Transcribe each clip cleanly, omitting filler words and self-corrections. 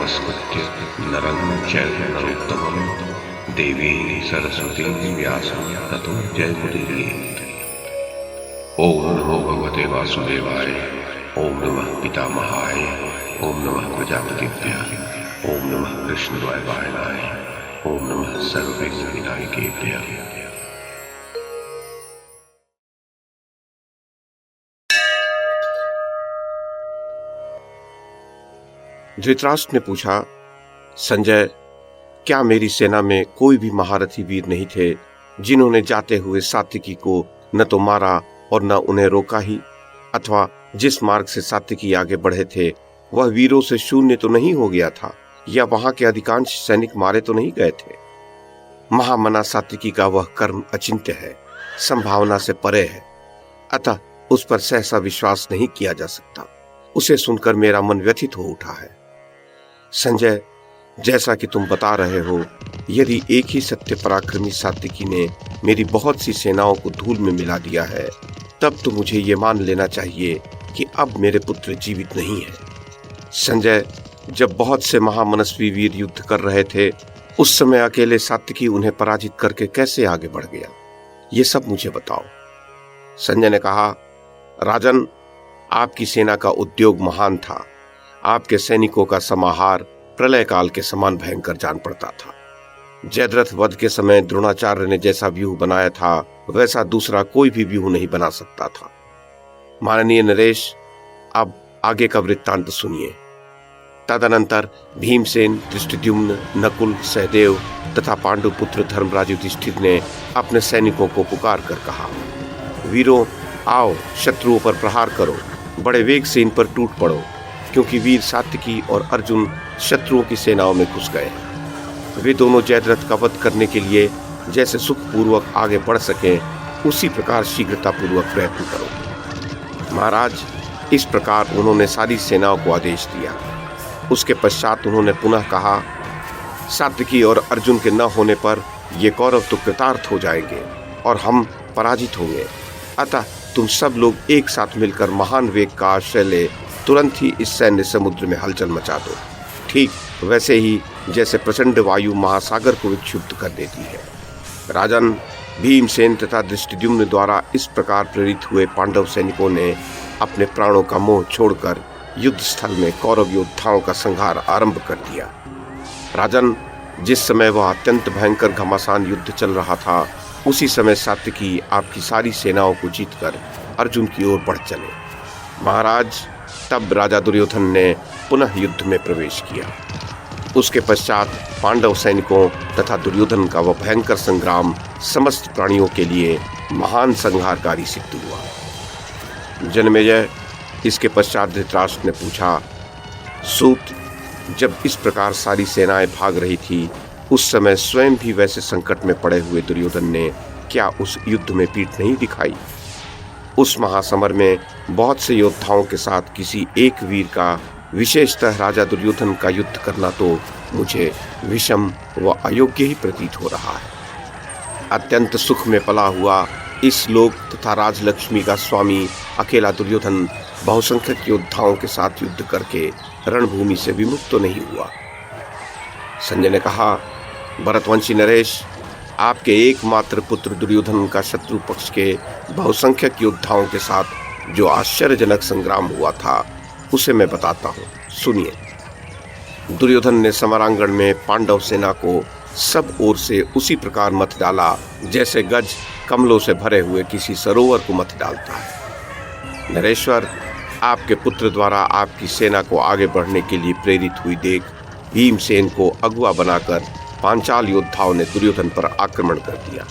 नमस्कृत्य नरं चैव नरोत्तमं देवीं सरस्वतीं व्यासं ततो जयमुदीरयेत्। ओम नमो भगवते वासुदेवाय, ओम नमः पितामहाय, ओम नमः प्रजापतिभ्यः, ओम नमः कृष्णद्वैपायनाय, ओम नमः सर्वविघ्नविनायकेभ्यः। धृतराष्ट्र ने पूछा, संजय, क्या मेरी सेना में कोई भी महारथी वीर नहीं थे जिन्होंने जाते हुए सात्विकी को न तो मारा और न उन्हें रोका ही, अथवा जिस मार्ग से सात्विकी आगे बढ़े थे वह वीरों से शून्य तो नहीं हो गया था, या वहां के अधिकांश सैनिक मारे तो नहीं गए थे? महामना सात्विकी का वह कर्म अचिंत्य है, संभावना से परे है, अतः उस पर सहसा विश्वास नहीं किया जा सकता। उसे सुनकर मेरा मन व्यथित हो उठा है। संजय, जैसा कि तुम बता रहे हो, यदि एक ही सत्य पराक्रमी सात्विकी ने मेरी बहुत सी सेनाओं को धूल में मिला दिया है, तब तो मुझे ये मान लेना चाहिए कि अब मेरे पुत्र जीवित नहीं है। संजय, जब बहुत से महामनस्वी वीर युद्ध कर रहे थे, उस समय अकेले सात्विकी उन्हें पराजित करके कैसे आगे बढ़ गया, ये सब मुझे बताओ। संजय ने कहा, राजन, आपकी सेना का उद्योग महान था। आपके सैनिकों का समाहार प्रलय काल के समान भयंकर जान पड़ता था। जयद्रथ वध के समय द्रोणाचार्य ने जैसा व्यूह बनाया था, वैसा दूसरा कोई भी व्यूह नहीं बना सकता था। माननीय नरेश, अब आगे का वृत्तांत सुनिए। तदनंतर भीमसेन, दृष्टिद्युम्न, नकुल, सहदेव तथा पांडुपुत्र धर्मराज युधिष्ठिर ने अपने सैनिकों को पुकार कर कहा, वीरों, आओ, शत्रुओं पर प्रहार करो, बड़े वेग से इन पर टूट पड़ो, क्योंकि वीर सात्विकी और अर्जुन शत्रुओं की सेनाओं में घुस गए। वे दोनों जयद्रथ का वध करने के लिए जैसे सुखपूर्वक आगे बढ़ सकें, उसी प्रकार शीघ्रतापूर्वक प्रयत्न करो। महाराज, इस प्रकार उन्होंने सारी सेनाओं को आदेश दिया। उसके पश्चात उन्होंने पुनः कहा, सात्विकी और अर्जुन के न होने पर ये कौरव तो कृतार्थ हो जाएंगे और हम पराजित होंगे। अतः तुम सब लोग एक साथ मिलकर महान वेग का आश्रय ले तुरंत ही इस सैन्य समुद्र में हलचल मचा दो, ठीक वैसे ही जैसे प्रचंड वायु महासागर को विक्षुब्ध कर देती है। राजन, भीमसेन तथा दृष्टिद्युम्न द्वारा इस प्रकार प्रेरित हुए पांडव सैनिकों ने अपने प्राणों का मोह छोड़कर युद्ध स्थल में कौरव योद्धाओं का संहार आरंभ कर दिया। राजन, जिस समय वह अत्यंत भयंकर घमासान युद्ध चल रहा था, उसी समय सात्विकी आपकी सारी सेनाओं को जीतकर अर्जुन की ओर बढ़ चले। महाराज, तब राजा दुर्योधन ने पुनः युद्ध में प्रवेश किया। उसके पश्चात पांडव सैनिकों तथा दुर्योधन का वह भयंकर संग्राम समस्त प्राणियों के लिए महान संहारकारी सिद्ध हुआ। जनमेजय, इसके पश्चात धृतराष्ट्र ने पूछा, सूत, जब इस प्रकार सारी सेनाएं भाग रही थी, उस समय स्वयं भी वैसे संकट में पड़े हुए दुर्योधन ने क्या उस युद्ध में पीठ नहीं दिखाई? उस महासमर में बहुत से योद्धाओं के साथ किसी एक वीर का, विशेषतः राजा दुर्योधन का युद्ध करना तो मुझे विषम व अयोग्य ही प्रतीत हो रहा है। अत्यंत सुख में पला हुआ इस लोक तथा राजलक्ष्मी का स्वामी अकेला दुर्योधन बहुसंख्यक योद्धाओं के साथ युद्ध करके रणभूमि से विमुक्त तो नहीं हुआ। संजय ने कहा, भरतवंशी नरेश, आपके एकमात्र पुत्र दुर्योधन का शत्रु पक्ष के बहुसंख्यक योद्धाओं के साथ जो आश्चर्यजनक संग्राम हुआ था, उसे मैं बताता हूँ, सुनिए। दुर्योधन ने समरांगण में पांडव सेना को सब ओर से उसी प्रकार मथ डाला जैसे गज कमलों से भरे हुए किसी सरोवर को मथ डालता है। नरेश्वर, आपके पुत्र द्वारा आपकी सेना को आगे बढ़ने के लिए प्रेरित हुई देख भीमसेन को अगुआ बनाकर पांचाल योद्धाओं ने दुर्योधन पर आक्रमण कर दिया।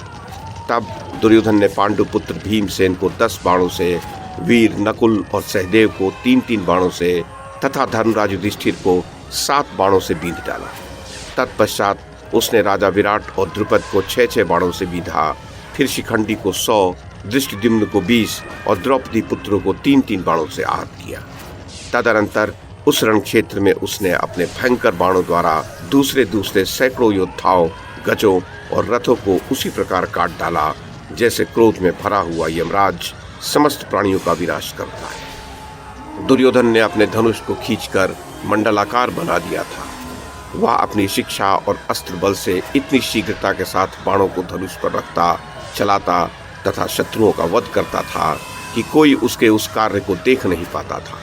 तब दुर्योधन ने पांडुपुत्र भीमसेन को 10 बाणों से, वीर नकुल और सहदेव को 3-3 बाणों से तथा धर्मराज युधिष्ठिर को 7 बाणों से बींध डाला। तत्पश्चात उसने राजा विराट और द्रुपद को 6-6 बाणों से बींधा, फिर शिखंडी को 100, दृष्टिद्युम्न को 20 और द्रौपदी पुत्रों को 3-3 बाणों से आहत किया। तदनंतर उस रण क्षेत्र में उसने अपने भयंकर बाणों द्वारा दूसरे सैकड़ों योद्धाओं, गजों और रथों को उसी प्रकार काट डाला जैसे क्रोध में भरा हुआ यमराज समस्त प्राणियों का विनाश करता है। दुर्योधन ने अपने धनुष को खींचकर मंडलाकार बना दिया था वह अपनी शिक्षा और अस्त्र बल से इतनी शीघ्रता के साथ बाणों को धनुष पर रखता, चलाता तथा शत्रुओं का वध करता था कि कोई उसके उस कार्य को देख नहीं पाता था।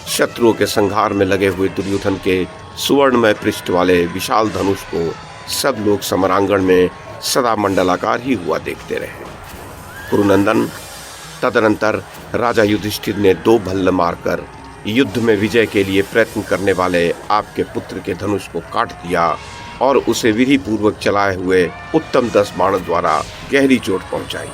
शत्रुओं के संहार में लगे हुए दुर्योधन के सुवर्णमय पृष्ठ वाले विशाल धनुष को सब लोग समरांगण में सदा मंडलाकार ही हुआ देखते रहे। कुरुनंदन, तदनंतर राजा युधिष्ठिर ने 2 भल्ल मारकर युद्ध में विजय के लिए प्रयत्न करने वाले आपके पुत्र के धनुष को काट दिया और उसे विधि पूर्वक चलाए हुए उत्तम 10 बाणों द्वारा गहरी चोट पहुंचाई।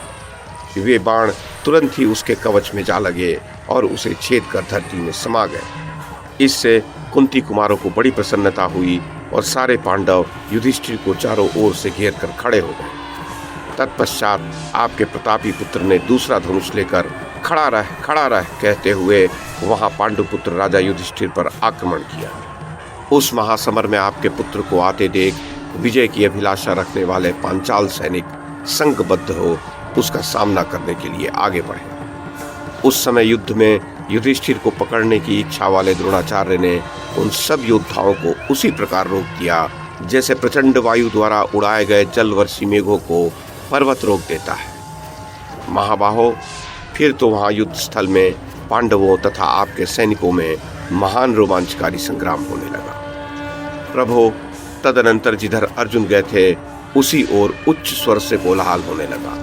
वे बाण तुरंत ही उसके कवच में जा लगे और उसे छेद कर धरती में समा गए। इससे कुंती कुमारों को बड़ी प्रसन्नता हुई और सारे पांडव युधिष्ठिर को चारों ओर से घेर कर खड़े हो गए। तत्पश्चात आपके प्रतापी पुत्र ने दूसरा धनुष लेकर खड़ा रह कहते हुए वहां पांडुपुत्र राजा युधिष्ठिर पर आक्रमण किया। उस महासमर में आपके पुत्र को आते देख विजय की अभिलाषा रखने वाले पांचाल सैनिक संघबद्ध हो उसका सामना करने के लिए आगे बढ़े। उस समय युद्ध में युधिष्ठिर को पकड़ने की इच्छा वाले द्रोणाचार्य ने उन सब योद्धाओं को उसी प्रकार रोक दिया जैसे प्रचंड वायु द्वारा उड़ाए गए जलवर्षी मेघों को पर्वत रोक देता है। महाबाहो, फिर तो वहां युद्ध स्थल में पांडवों तथा आपके सैनिकों में महान रोमांचकारी संग्राम होने लगा। प्रभो, तदनंतर जिधर अर्जुन गए थे उसी ओर उच्च स्वर से कोलाहल होने लगा।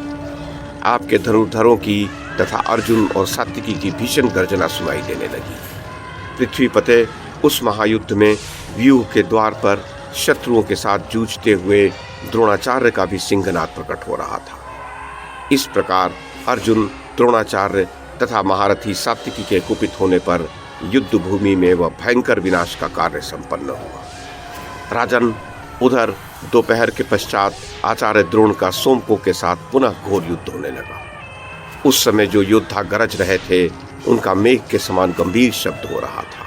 आपके धनुर्धरों की तथा अर्जुन और सात्विकी की भीषण गर्जना सुनाई देने लगी। पृथ्वीपते, उस महायुद्ध में व्यूह के द्वार पर शत्रुओं के साथ जूझते हुए द्रोणाचार्य का भी सिंहनाद प्रकट हो रहा था। इस प्रकार अर्जुन, द्रोणाचार्य तथा महारथी सात्विकी के कुपित होने पर युद्ध भूमि में वह भयंकर विनाश का कार्य संपन्न हुआ। राजन, उधर दोपहर के पश्चात आचार्य द्रोण का सोमकों के साथ पुनः घोर युद्ध होने लगा। उस समय जो योद्धा गरज रहे थे उनका मेघ के समान गंभीर शब्द हो रहा था।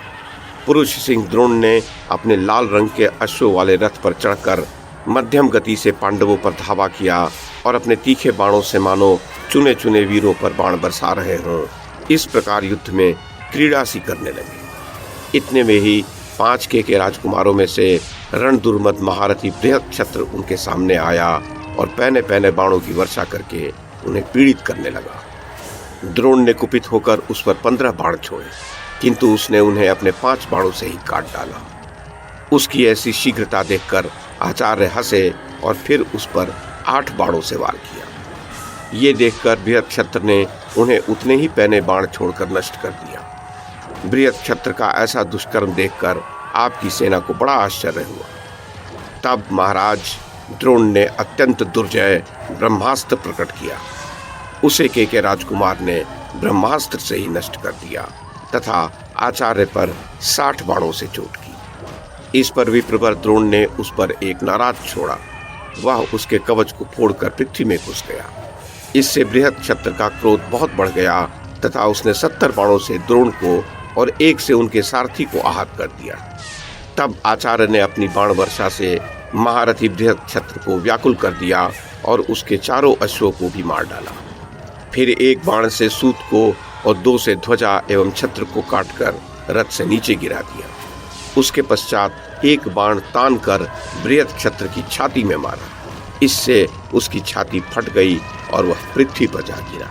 पुरुष सिंह द्रोण ने अपने लाल रंग के अश्व वाले रथ पर चढ़कर मध्यम गति से पांडवों पर धावा किया और अपने तीखे बाणों से मानो चुने चुने वीरों पर बाण बरसा रहे हों इस प्रकार युद्ध में क्रीड़ा सी करने लगे। इतने में ही 5 के राजकुमारों में से रण दुर्मद महारथी बृहत्क्षत्र उनके सामने आया और पहने पहने बाणों की वर्षा करके उन्हें पीड़ित करने लगा। द्रोण ने कुपित होकर उस पर 15 बाण छोड़े, किंतु उसने उन्हें अपने 5 बाणों से ही काट डाला। उसकी ऐसी शीघ्रता देखकर आचार्य हंसे और फिर उस पर 8 बाणों से वार किया। ये देखकर बृहत्क्षत्र ने उन्हें उतने ही पहने बाण छोड़कर नष्ट कर दिया। बृहत्क्षत्र का ऐसा दुष्कर्म देखकर आपकी सेना को बड़ा आश्चर्य हुआ। तब महाराज द्रोण ने अत्यंत दुर्जय ब्रह्मास्त्र प्रकट किया। उसे के राजकुमार ने ब्रह्मास्त्र से ही नष्ट कर दिया तथा आचार्य पर 60 बाणों से चोट की। इस पर विप्रवर द्रोण ने उस पर एक नाराज छोड़ा। वह उसके कवच को फोड़कर पृथ्वी में घुस गया। इससे बृहत्क्षत्र का क्रोध बहुत बढ़ गया तथा उसने 70 बाणों से द्रोण को और 1 से उनके सारथी को आहत कर दिया। तब आचार्य ने अपनी बाण वर्षा से महारथी बृहत्क्षत्र को व्याकुल कर दिया और उसके चारों अश्वों को भी मार डाला। फिर 1 बाण से सूत को और 2 से ध्वजा एवं छत्र को काटकर रथ से नीचे गिरा दिया। उसके पश्चात 1 बाण तान कर बृहत्क्षत्र की छाती में मारा। इससे उसकी छाती फट गई और वह पृथ्वी पर जा गिरा।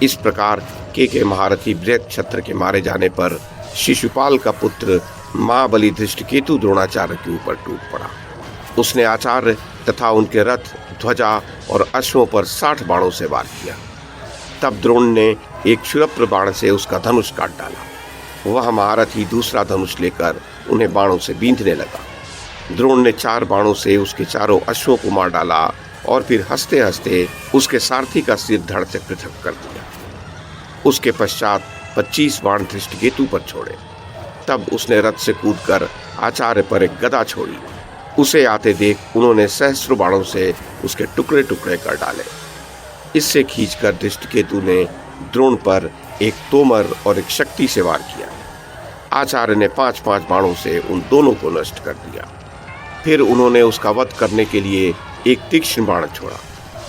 इस प्रकार के महारथी बृहत्क्षत्र के मारे जाने पर शिशुपाल का पुत्र महाबली धृष्टकेतु द्रोणाचार्य के ऊपर टूट पड़ा। उसने आचार्य तथा उनके रथ, ध्वजा और अश्वों पर 60 बाणों से वार किया। तब द्रोण ने एक क्षुरप्र बाण से उसका धनुष काट डाला। वह महारथी दूसरा धनुष लेकर उन्हें बाणों से बींधने लगा। द्रोण ने 4 बाणों से उसके चारों अश्वों को मार डाला और फिर हंसते हंसते उसके सारथी का सिर धड़ से पृथक कर दिया। उसके पश्चात 25 बाण धृष्टकेतु पर छोड़े। तब उसने रथ से कूदकर आचार्य पर एक गदा छोड़ी। उसे आते देख उन्होंने सहस्रों बाणों से उसके टुकड़े टुकड़े कर डाले। इससे खींचकर धृष्टकेतु ने द्रोण पर एक तोमर और एक शक्ति से वार किया। आचार्य ने 5-5 बाणों से उन दोनों को नष्ट कर दिया। फिर उन्होंने उसका वध करने के लिए एक तीक्ष्ण बाण छोड़ा।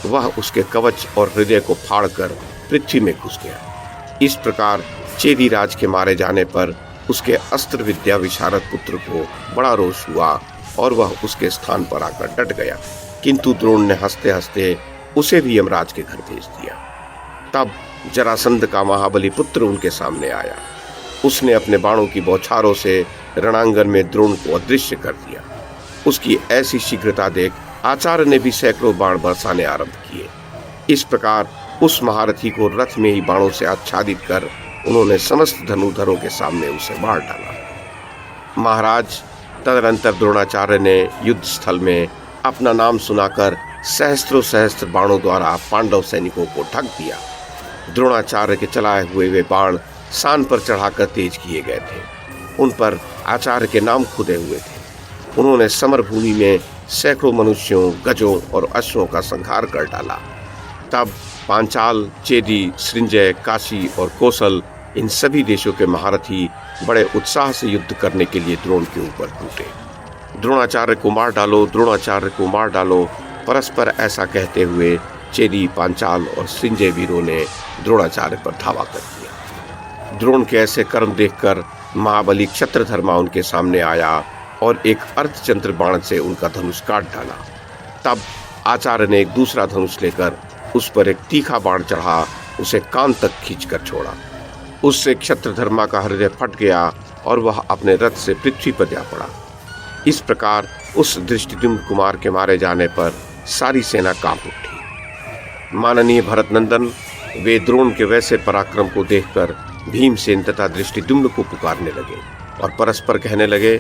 वह उसके कवच और हृदय को फाड़कर पृथ्वी में घुस गया। इस प्रकार चेदीराज के मारे जाने पर उसके अस्त्र विद्या विशारद पुत्र को बड़ा रोष हुआ और वह उसके स्थान पर आकर डट गया, किंतु द्रोण ने हंसते हंसते उसे भी यमराज के घर भेज दिया। तब जरासंध का महाबली पुत्र उनके सामने आया। उसने अपने बाणों की बौछारों से रणांगन में द्रोण को अदृश्य कर दिया। उसकी ऐसी शीघ्रता देख आचार्य ने भी सैकड़ों बाण बरसाने आरंभ किए। इस प्रकार उस महारथी को रथ में ही बाणों से आच्छादित कर उन्होंने समस्त धनुधरों के सामने उसे मार डाला। महाराज, तदनंतर द्रोणाचार्य ने युद्ध स्थल में अपना नाम सुनाकर सहस्त्रों सहस्त्र बाणों द्वारा पांडव सैनिकों को ढक दिया। द्रोणाचार्य के चलाए हुए वे बाण सान पर चढ़ाकर तेज किए गए थे। उन पर आचार्य के नाम खुदे हुए थे। उन्होंने समर भूमि में सैकड़ों मनुष्यों, गजों और अश्वों का संहार कर डाला। तब पांचाल, चेदी, सृंजय, काशी और कौशल, इन सभी देशों के महारथी बड़े उत्साह से युद्ध करने के लिए द्रोण के ऊपर टूटे। द्रोणाचार्य को मार डालो, द्रोणाचार्य को मार डालो, परस्पर ऐसा कहते हुए चेदी, पांचाल और सृंजय वीरों ने द्रोणाचार्य पर धावा कर दिया। द्रोण के ऐसे कर्म देखकर महाबली क्षत्रधर्मा उनके सामने आया और एक अर्धचंद्र बाण से उनका धनुष काट डाला। तब आचार्य ने एक दूसरा धनुष लेकर उस पर एक तीखा बाण चढ़ा उसे कान तक खींचकर छोड़ा। उससे क्षत्रधर्मा का हृदय फट गया और वह अपने रथ से पृथ्वी पर जा पड़ा। इस प्रकार उस धृष्टद्युम्न कुमार के मारे जाने पर सारी सेना कांप उठी। माननीय भरतनंदन, वे द्रोण के वैसे पराक्रम को देखकर भीमसेन तथा धृष्टद्युम्न को पुकारने लगे और परस्पर कहने लगे,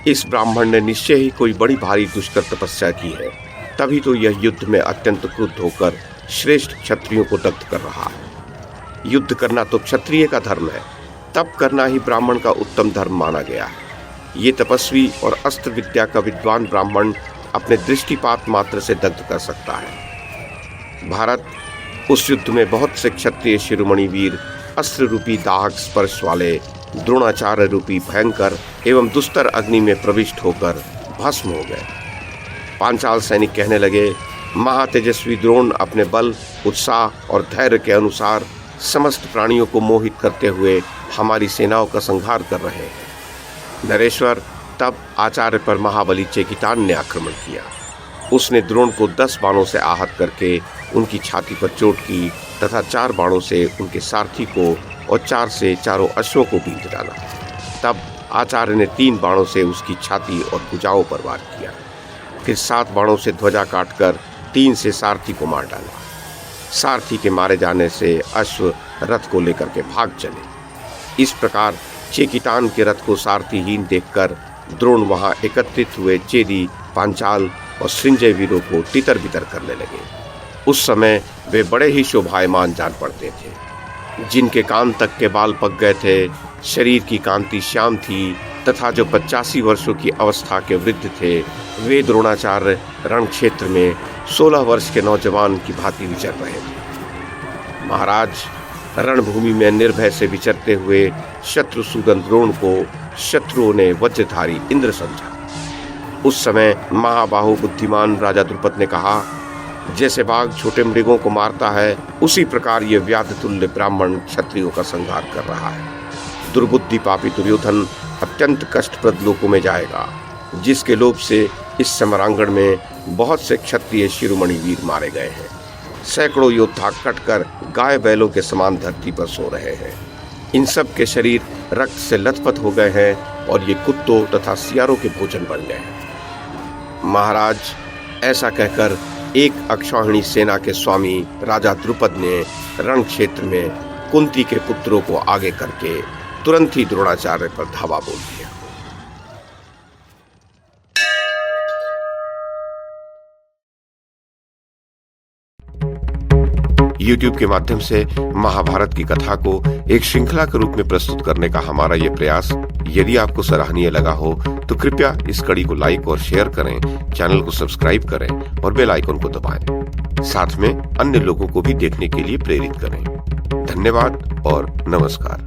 इस ब्राह्मण ने निश्चय ही कोई बड़ी भारी दुष्कर तपस्या की है, तभी तो यह युद्ध में अत्यंत क्रुद्ध होकर श्रेष्ठ क्षत्रियों को दग्ध कर रहा है। युद्ध करना तो क्षत्रिय का धर्म है, तप करना ही ब्राह्मण का उत्तम धर्म माना गया है। ये तपस्वी और अस्त्र विद्या का विद्वान ब्राह्मण अपने दृष्टिपात मात्र से दग्ध कर सकता है। भारत, उस युद्ध में बहुत से क्षत्रिय शिरोमणि वीर अस्त्र रूपी दाहक स्पर्श वाले द्रोणाचार्य रूपी भयंकर एवं दुस्तर अग्नि में प्रविष्ट होकर भस्म हो गए। पांचाल सैनिक कहने लगे, महातेजस्वी द्रोण अपने बल, उत्साह और धैर्य के अनुसार समस्त प्राणियों को मोहित करते हुए हमारी सेनाओं का संहार कर रहे हैं। नरेश्वर, तब आचार्य पर महाबली चेकितान ने आक्रमण किया। उसने द्रोण को 10 बाणों से आहत करके उनकी छाती पर चोट की तथा 4 बाणों से उनके सारथी को और 4 से चारों अश्वों को बींध डाला। तब आचार्य ने 3 बाणों से उसकी छाती और भुजाओं पर वार किया। फिर 7 बाणों से ध्वजा काटकर 3 से सारथी को मार डाला। सारथी के मारे जाने से अश्व रथ को लेकर के भाग चले। इस प्रकार चेकितान के रथ को सारथीहीन देखकर द्रोण वहां एकत्रित हुए चेदी, पांचाल और सृंजय वीरों को तितर बितर करने लगे। उस समय वे बड़े ही शोभायमान जान पड़ते थे। जिनके कान तक के बाल पक गए थे, शरीर की कांति श्याम थी तथा जो 85 वर्षों की अवस्था के वृद्ध थे, वे द्रोणाचार्य रण क्षेत्र में 16 वर्ष के नौजवान की भांति विचर रहे थे। महाराज, रणभूमि में निर्भय से विचरते हुए शत्रुसूदन द्रोण को शत्रुओं ने वज्रधारी इंद्र समझा। उस समय महाबाहु बुद्धिमान राजा द्रुपद ने कहा, जैसे बाघ छोटे मृगों को मारता है, उसी प्रकार ये व्याध तुल्य ब्राह्मण क्षत्रियों का संहार कर रहा है। दुर्बुद्धि पापी दुर्योधन अत्यंत कष्टप्रद लोकों में जाएगा, जिसके लोभ से इस समरांगण में बहुत से क्षत्रिय शिरोमणि वीर मारे गए हैं। सैकड़ों योद्धा कटकर गाय बैलों के समान धरती पर सो रहे हैं। इन सब के शरीर रक्त से लथपथ हो गए हैं और ये कुत्तों तथा सियारों के भोजन बन गए हैं। महाराज, ऐसा कहकर एक अक्षौहिणी सेना के स्वामी राजा द्रुपद ने रण क्षेत्र में कुंती के पुत्रों को आगे करके तुरंत ही द्रोणाचार्य पर धावा बोल दिया। YouTube के माध्यम से महाभारत की कथा को एक श्रृंखला के रूप में प्रस्तुत करने का हमारा ये प्रयास यदि आपको सराहनीय लगा हो तो कृपया इस कड़ी को लाइक और शेयर करें, चैनल को सब्सक्राइब करें और बेल आइकन को दबाएं। साथ में अन्य लोगों को भी देखने के लिए प्रेरित करें। धन्यवाद और नमस्कार।